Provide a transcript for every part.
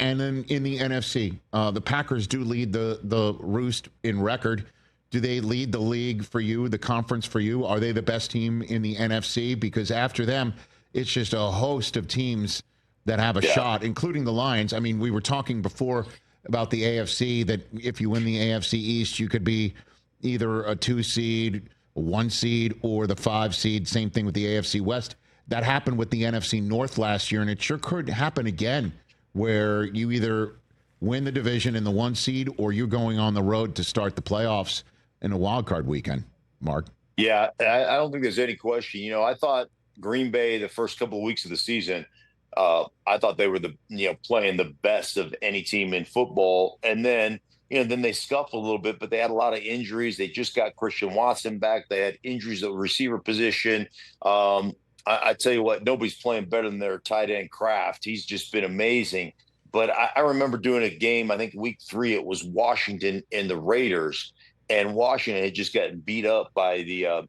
And then in the NFC, the Packers do lead the roost in record. Do they lead the league for you, the conference for you? Are they the best team in the NFC? Because after them, it's just a host of teams that have a shot, including the Lions. I mean, we were talking before about the AFC, that if you win the AFC East, you could be either a 2 seed, a 1 seed, or the 5 seed. Same thing with the AFC West. That happened with the NFC North last year, and it sure could happen again, where you either win the division in the 1 seed or you're going on the road to start the playoffs in a wild card weekend. Mark? Yeah, I don't think there's any question. You know, I thought Green Bay, the first couple of weeks of the season, I thought they were playing the best of any team in football. And then, then they scuffled a little bit, but they had a lot of injuries. They just got Christian Watson back. They had injuries at the receiver position. I tell you what, nobody's playing better than their tight end Kraft. He's just been amazing. But I remember doing a game, I think week 3, it was Washington and the Raiders, and Washington had just gotten beat up by the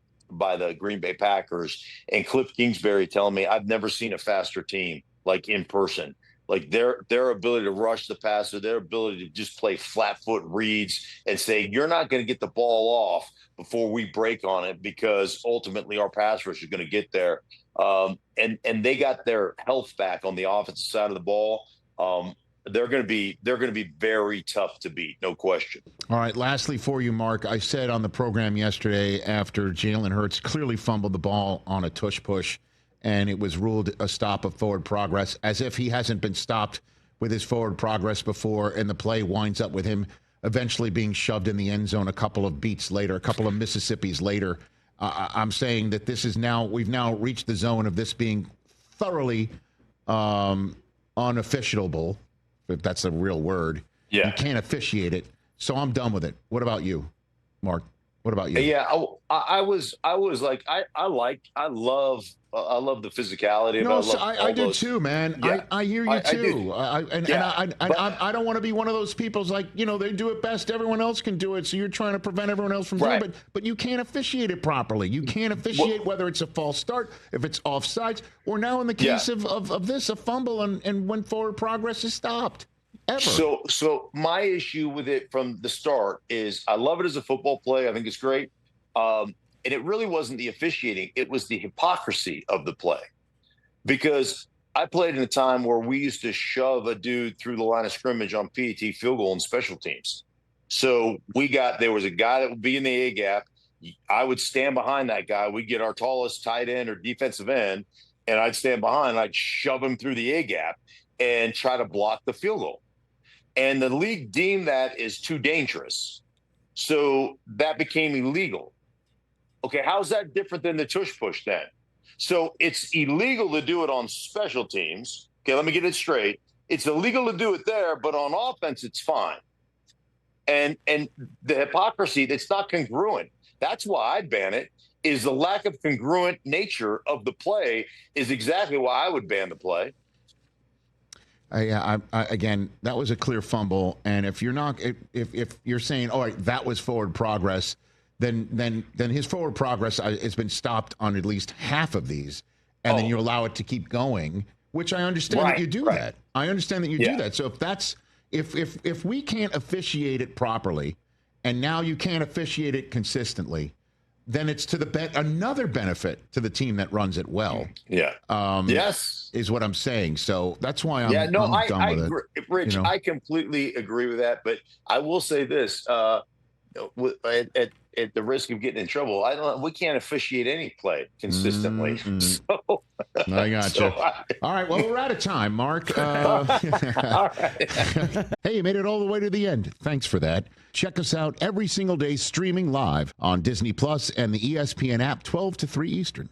Green Bay Packers. And Cliff Kingsbury telling me, I've never seen a faster team, like in person. Like their ability to rush the passer, their ability to just play flat foot reads and say, you're not going to get the ball off before we break on it, because ultimately our pass rush is going to get there. And they got their health back on the offensive side of the ball. They're going to be very tough to beat, no question. All right, lastly for you, Mark, I said on the program yesterday, after Jalen Hurts clearly fumbled the ball on a tush push, and it was ruled a stop of forward progress, as if he hasn't been stopped with his forward progress before, and the play winds up with him eventually being shoved in the end zone a couple of beats later, a couple of Mississippis later. I'm saying that we've now reached the zone of this being thoroughly unofficiable, if that's a real word. Yeah. You can't officiate it. So I'm done with it. What about you, Mark? What about you? Yeah, I was like, I love the physicality. No, I do too, man. Yeah. I hear you too. I don't want to be one of those people's like, they do it best. Everyone else can do it. So you're trying to prevent everyone else from doing it. But you can't officiate it properly. You can't officiate whether it's a false start, if it's offsides, or now in the case of this, a fumble and when forward progress is stopped. Ever. So my issue with it from the start is I love it as a football play. I think it's great. And it really wasn't the officiating. It was the hypocrisy of the play. Because I played in a time where we used to shove a dude through the line of scrimmage on PAT field goal and special teams. So there was a guy that would be in the A gap. I would stand behind that guy. We'd get our tallest tight end or defensive end, and I'd stand behind and I'd shove him through the A gap and try to block the field goal. And the league deemed that as too dangerous. So that became illegal. Okay, how's that different than the tush push then? So it's illegal to do it on special teams. Okay, let me get it straight. It's illegal to do it there, but on offense, it's fine. And the hypocrisy that's not congruent. That's why I'd ban it, is the lack of congruent nature of the play is exactly why I would ban the play. Again, that was a clear fumble, and if you're saying, all right, that was forward progress, then his forward progress has been stopped on at least half of these, and then you allow it to keep going, which I understand that you do that. I understand that you do that. So if we can't officiate it properly, and now you can't officiate it consistently, then it's to another benefit to the team that runs it well. Yeah. Yes. Is what I'm saying. So that's why I'm done with agree. Rich, I completely agree with that. But I will say this, at the risk of getting in trouble, we can't officiate any play consistently. So I got you. All right. Well, we're out of time, Mark. All right. Hey, you made it all the way to the end. Thanks for that. Check us out every single day streaming live on Disney Plus and the ESPN app 12 to 3 Eastern.